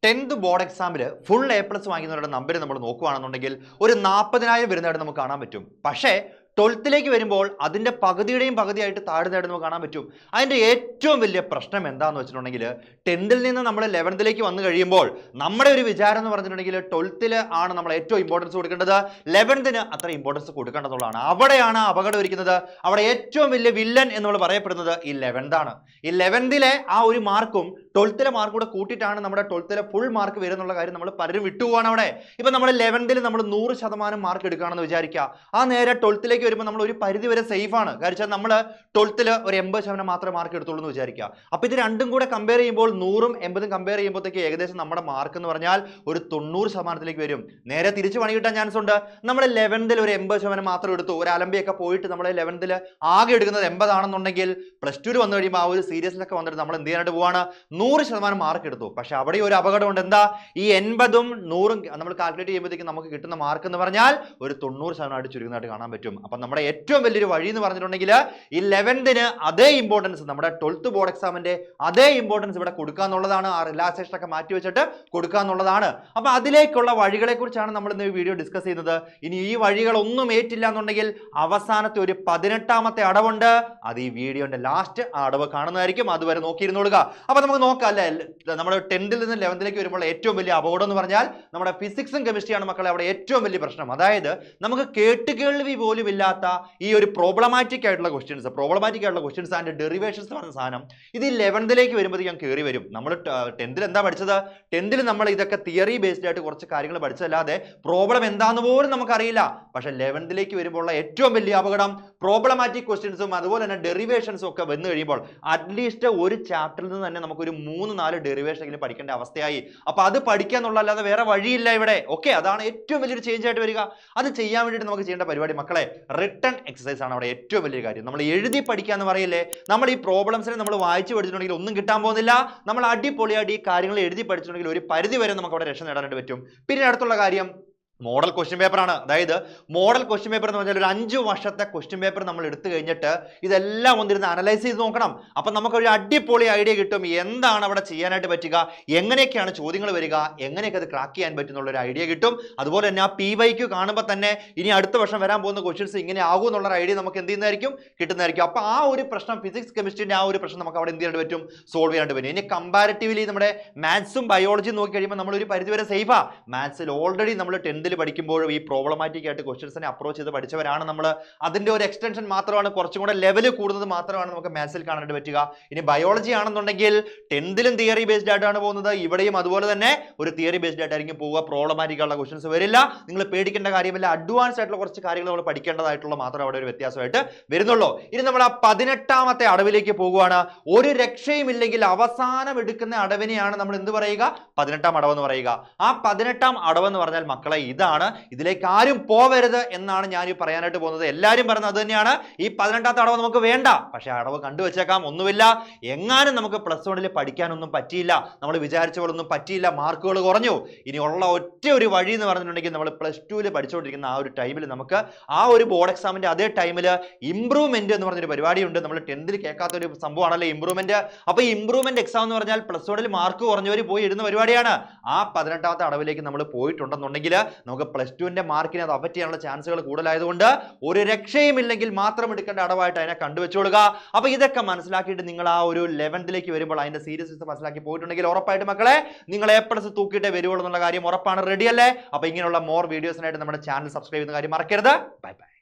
10th board എക്സാമിൽ full A+ വാങ്ങിക്കുന്നവരുടെ number നമ്മൾ നോക്കുകയാണെന്നുണ്ടെങ്കിൽ ഒരു 40,000 വരുന്നതായിട്ട് നമുക്ക് കാണാൻ പറ്റും. പക്ഷേ 12th വരുമ്പോൾ അതിൻ്റെ പകുതിയുടെയും പകുതിയായിട്ട് താഴ്ന്നതായിട്ട് നമുക്ക് കാണാൻ പറ്റും. അതിൻ്റെ ഏറ്റവും വലിയ പ്രശ്നം എന്താണെന്ന് വെച്ചിട്ടുണ്ടെങ്കിൽ 10th നിന്ന് നമ്മൾ 11th വന്നു കഴിയുമ്പോൾ നമ്മുടെ ഒരു വിചാരം എന്ന് പറഞ്ഞിട്ടുണ്ടെങ്കിൽ 12th ആണ് നമ്മൾ ഏറ്റവും ഇമ്പോർട്ടൻസ് കൊടുക്കേണ്ടത്, 11th അത്ര ഇമ്പോർട്ടൻസ് കൊടുക്കേണ്ടതുള്ളതാണ്. അവിടെയാണ് അപകടം ഇരിക്കുന്നത്. അവിടെ ഏറ്റവും വലിയ വില്ലൻ എന്ന് നമ്മൾ പറയപ്പെടുന്നത് ഈ 11th ആണ്. ഈ 11th ആ ഒരു മാർക്കും 12th മാർക്ക് കൂടെ കൂട്ടിയിട്ടാണ് നമ്മുടെ 12th ഫുൾ മാർക്ക് വരുന്നുള്ള കാര്യം നമ്മൾ പലരും വിട്ടുപോകാണ്. അവിടെ ഇപ്പം നമ്മൾ 11th നമ്മൾ 100% മാർക്ക് എടുക്കുകയാണെന്ന് വിചാരിക്കുക. ആ നേരെ 12th വരുമ്പോൾ നമ്മൾ ഒരു പരിധി വരെ സേഫ് ആണ്. കാരണം നമ്മൾ 12th ഒരു 80% മാത്രമേ മാർക്ക് എടുത്തുള്ളൂ എന്ന് വിചാരിക്കുക. അപ്പോൾ ഇത് രണ്ടും കൂടെ കമ്പയർ ചെയ്യുമ്പോൾ 100ഉം 80ഉം കമ്പയർ ചെയ്യുമ്പോഴത്തേക്ക് ഏകദേശം നമ്മുടെ മാർക്ക് എന്ന് പറഞ്ഞാൽ ഒരു 90% വരും. നേരെ തിരിച്ച് പണി കിട്ടാൻ ചാൻസ് ഉണ്ട്. നമ്മൾ 11th ഒരു 80% മാത്രം എടുത്തു, ഒരു അലമ്പിയൊക്കെ പോയിട്ട് നമ്മൾ 11th ആകെ എടുക്കുന്നത് 80 ആണെന്നുണ്ടെങ്കിൽ +2 വന്നു കഴിയുമ്പോൾ ആ ഒരു സീരിയസിലൊക്കെ വന്നിട്ട് നമ്മൾ എന്ത് ചെയ്യാനായിട്ട് പോവാണ്, 100% മാർക്ക് എടുത്തു. പക്ഷെ അവിടെ ഒരു അപകടമുണ്ട്. എന്താ, ഈ 80ഉം 100ഉം നമ്മൾ കാൽക്കുലേറ്റ് ചെയ്യുമ്പോഴത്തേക്ക് നമുക്ക് കിട്ടുന്ന മാർക്ക് എന്ന് പറഞ്ഞാൽ ഒരു 90% ആയിട്ട് ചുരുങ്ങുന്നതായിട്ട് കാണാൻ പറ്റും. അപ്പം നമ്മുടെ ഏറ്റവും വലിയൊരു വഴി എന്ന് പറഞ്ഞിട്ടുണ്ടെങ്കിൽ ഈ 11th അതേ ഇമ്പോർട്ടൻസ്, നമ്മുടെ 12th ബോർഡ് എക്സാമിന്റെ അതേ ഇമ്പോർട്ടൻസ് ഇവിടെ കൊടുക്കുക എന്നുള്ളതാണ്. ആ റിലാക്സേഷൻ ഒക്കെ മാറ്റി വെച്ചിട്ട് കൊടുക്കുക എന്നുള്ളതാണ്. അപ്പൊ അതിലേക്കുള്ള വഴികളെ കുറിച്ചാണ് നമ്മൾ ഇന്ന് വീഡിയോ ഡിസ്കസ് ചെയ്യുന്നത്. ഇനി ഈ വഴികളൊന്നും ഏറ്റില്ല എന്നുണ്ടെങ്കിൽ അവസാനത്തെ ഒരു 18ാമത്തെ അടവുണ്ട്. അത് ഈ വീഡിയോന്റെ ലാസ്റ്റ് അടവ് കാണുന്നതായിരിക്കും. അതുവരെ നോക്കിയിരുന്നോളുക. അപ്പൊ നമുക്ക് നോക്കാം അല്ലേ, നമ്മുടെ 10th നിന്ന് 11th വരുമ്പോൾ ഏറ്റവും വലിയ അപകടം എന്ന് പറഞ്ഞാൽ നമ്മുടെ ഫിസിക്സും കെമിസ്ട്രിയാണ് മക്കളെ അവിടെ ഏറ്റവും വലിയ പ്രശ്നം. അതായത് നമുക്ക് കേട്ടുകേൾവി പോലും ഇല്ലാത്ത ഈ ഒരു പ്രോബ്ലമാറ്റിക് ആയിട്ടുള്ള ക്വസ്റ്റ്യൻസ് ആൻഡ് ഡെറിവേഷൻസ് പറഞ്ഞ സാധനം ഇത് 11th വരുമ്പോഴത്തേക്ക് ഞാൻ കയറി വരും. നമ്മൾ 10th എന്താ പഠിച്ചത്? 10th നമ്മൾ ഇതൊക്കെ തിയറി ബേസ്ഡ് ആയിട്ട് കുറച്ച് കാര്യങ്ങൾ പഠിച്ചതല്ലാതെ പ്രോബ്ലം എന്താണെന്ന് പോലും നമുക്കറിയില്ല. പക്ഷെ 11th വരുമ്പോൾ ഏറ്റവും വലിയ അപകടം പ്രോബ്ലമാറ്റിക് ക്വസ്റ്റ്യൻസും അതുപോലെ തന്നെ ഡെറിവേഷൻസും ഒക്കെ വന്നു കഴിയുമ്പോൾ അറ്റ്ലീസ്റ്റ് ഒരു ചാപ്റ്ററിൽ നിന്ന് തന്നെ നമുക്കൊരു 3-4 ഡെറിവേഷൻ എങ്കിലും പഠിക്കേണ്ട അവസ്ഥയായി. അപ്പൊ അത് പഠിക്കുക എന്നുള്ളതല്ലാതെ വേറെ വഴിയില്ല ഇവിടെ. ഓക്കെ, അതാണ് ഏറ്റവും വലിയൊരു ചേഞ്ച് ആയിട്ട് വരിക. അത് ചെയ്യാൻ വേണ്ടിയിട്ട് നമുക്ക് ചെയ്യേണ്ട പരിപാടി മക്കളെ റിട്ടൺ എക്സസൈസ് ആണ് അവിടെ ഏറ്റവും വലിയ കാര്യം. നമ്മൾ എഴുതി പഠിക്കുക എന്ന് പറയില്ലേ, നമ്മൾ ഈ പ്രോബ്ലംസിനെ നമ്മൾ വായിച്ചു പഠിച്ചിട്ടുണ്ടെങ്കിൽ ഒന്നും കിട്ടാൻ പോകുന്നില്ല. നമ്മൾ അടിപൊളിയായിട്ട് ഈ കാര്യങ്ങൾ എഴുതി പഠിച്ചിട്ടുണ്ടെങ്കിൽ ഒരു പരിധി വരെ നമുക്ക് അവിടെ രക്ഷ നേടാനായിട്ട് പറ്റും. പിന്നെ അടുത്തുള്ള കാര്യം മോഡൽ ക്വസ്റ്റ്യൻ പേപ്പർ ആണ്. അതായത് മോഡൽ ക്വസ്റ്റ്യൻ പേപ്പർ എന്ന് പറഞ്ഞാൽ ഒരു 5 വർഷത്തെ ക്വസ്റ്റ്യൻ പേപ്പർ നമ്മൾ എടുത്തു കഴിഞ്ഞിട്ട് ഇതെല്ലാം ഒന്നിരുന്ന് അനലൈസ് ചെയ്ത് നോക്കണം. അപ്പം നമുക്കൊരു അടിപൊളി ഐഡിയ കിട്ടും എന്താണ് അവിടെ ചെയ്യാനായിട്ട് പറ്റുക, എങ്ങനെയൊക്കെയാണ് ചോദ്യങ്ങൾ വരിക, എങ്ങനെയൊക്കെ അത് ക്രാക്ക് ചെയ്യാൻ പറ്റുന്നുള്ളൊരു ഐഡിയ കിട്ടും. അതുപോലെ തന്നെ ആ PYQ കാണുമ്പോൾ തന്നെ ഇനി അടുത്ത വർഷം വരാൻ പോകുന്ന ക്വസ്റ്റ്യൻസ് ഇങ്ങനെ ആകും എന്നുള്ളൊരു ഐഡിയ നമുക്ക് എന്ത് ചെയ്യുന്നതായിരിക്കും, കിട്ടുന്നതായിരിക്കും. അപ്പോൾ ആ ഒരു പ്രശ്നം, ഫിസിക്സ് കെമിസ്ട്രിൻ്റെ ആ ഒരു പ്രശ്നം നമുക്ക് അവിടെ എന്ത് ചെയ്യാനായിട്ട് പറ്റും, സോൾവ് ചെയ്യാനായിട്ട് പറ്റും. ഇനി കമ്പാരിറ്റീവ്ലി നമ്മുടെ മാത്സും ബയോളജിയും നോക്കി കഴിയുമ്പോൾ നമ്മൾ ഒരു പരിധി വരെ സേഫാ. മാത്സിൽ ഓൾറെഡി നമ്മൾ 10th പഠിക്കുമ്പോഴും ഈ പ്രോബ്ലമാറ്റിക് ആയിട്ട് ക്വസ്റ്റ്യൻസിനെ അപ്രോച്ച് ചെയ്ത് പഠിച്ചവരാണ് നമ്മൾ. അതിന്റെ ഒരു എക്സ്റ്റൻഷൻ മാത്രമാണ്, കുറച്ചും കൂടെ ലെവൽ കൂടുന്നത് മാത്രമാണ് നമുക്ക് മാത്സിൽ കാണാനായിട്ട് പറ്റുക. ഇനി ബയോളജി ആണെന്നുണ്ടെങ്കിൽ 10th തിയറി ബേസ്ഡ് ആയിട്ടാണ് പോകുന്നത്. ഇവിടെയും അതുപോലെ തന്നെ ഒരു തിയറി ബേസ്ഡ് ആയിട്ടായിരിക്കും പോവുക. പ്രോബ്ലമാറ്റിക് ആയിട്ടുള്ള ക്വസ്റ്റ്യൻസ് വരില്ല. നിങ്ങൾ പേടിക്കേണ്ട കാര്യമില്ല. അഡ്വാൻസ് ആയിട്ടുള്ള കുറച്ച് കാര്യങ്ങൾ നമ്മൾ പഠിക്കേണ്ടതായിട്ടുള്ള മാത്രം അവിടെ ഒരു വ്യത്യാസമായിട്ട് വരുന്നുള്ളൂ. ഇനി നമ്മൾ ആ 18ാമത്തെ അടവിലേക്ക് പോകുകയാണ്. ഒരു രക്ഷയും ഇല്ലെങ്കിൽ അവസാനം എടുക്കുന്ന അടവിനെയാണ് നമ്മൾ എന്ത് പറയുക, 18ാം അടവെന്ന് പറയുക. ആ 18ാം അടവെന്ന് പറഞ്ഞാൽ മക്കളെ ഇതാണ്. ഇതിലേക്ക് ആരും പോവരുത് എന്നാണ് ഞാൻ പറയാനായിട്ട് പോകുന്നത്. എല്ലാവരും പറയുന്നത് അത് തന്നെയാണ്. ഈ 18ാമത്തെ അടവ് നമുക്ക് വേണ്ട. പക്ഷെ അടവ് കണ്ടുവച്ചേക്കാം, ഒന്നുമില്ല. എങ്ങാനും നമുക്ക് +1 പഠിക്കാനൊന്നും പറ്റിയില്ല, നമ്മൾ വിചാരിച്ച പോലെ ഒന്നും പറ്റിയില്ല, മാർക്കുകൾ കുറഞ്ഞു. ഇനിയുള്ള ഒറ്റ ഒരു വഴി എന്ന് പറഞ്ഞിട്ടുണ്ടെങ്കിൽ നമ്മൾ +2 പഠിച്ചുകൊണ്ടിരിക്കുന്ന ആ ഒരു ടൈമിൽ നമുക്ക് ആ ഒരു ബോർഡ് എക്സാമിന്റെ അതേ ടൈമിൽ ഇംപ്രൂവ്മെന്റ് എന്ന് പറഞ്ഞൊരു പരിപാടിയുണ്ട്. നമ്മൾ 10th കേൾക്കാത്ത ഒരു സംഭവമാണല്ലോ ഇംപ്രൂവ്മെന്റ്. അപ്പോൾ ഈ ഇംപ്രൂവ്മെന്റ് എക്സാം എന്ന് പറഞ്ഞാൽ +1 മാർക്ക് കുറഞ്ഞവർ പോയി ഇടുന്ന പരിപാടിയാണ്. ആ 18ാമത്തെ അടവിലേക്ക് നമ്മൾ പോയിട്ടുണ്ടെന്നുണ്ടെങ്കിൽ നമുക്ക് +2 മാർക്കിനെ അത് അഫക്റ്റ് ചെയ്യാനുള്ള ചാൻസുകൾ കൂടുതലായതുകൊണ്ട് ഒരു രക്ഷയും ഇല്ലെങ്കിൽ മാത്രം എടുക്കേണ്ട അടവായിട്ട് അതിനെ കണ്ടുവെച്ചോളുക. അപ്പൊ ഇതൊക്കെ മനസ്സിലാക്കിയിട്ട് നിങ്ങൾ ആ ഒരു 11th വരുമ്പോൾ അതിന്റെ സീരിയസ്നെസ് മനസ്സിലാക്കി പോയിട്ടുണ്ടെങ്കിൽ ഉറപ്പായിട്ട് മക്കളെ നിങ്ങൾ A+ തൂക്കിയിട്ടേ വരുവുള്ളൂ എന്നുള്ള കാര്യം ഉറപ്പാണ്. റെഡി അല്ലേ? അപ്പൊ ഇങ്ങനെയുള്ള മോർ വീഡിയോസിനായിട്ട് നമ്മുടെ ചാനൽ സബ്സ്ക്രൈബ് ചെയ്യുന്ന കാര്യം മറക്കരുത്. Bye bye.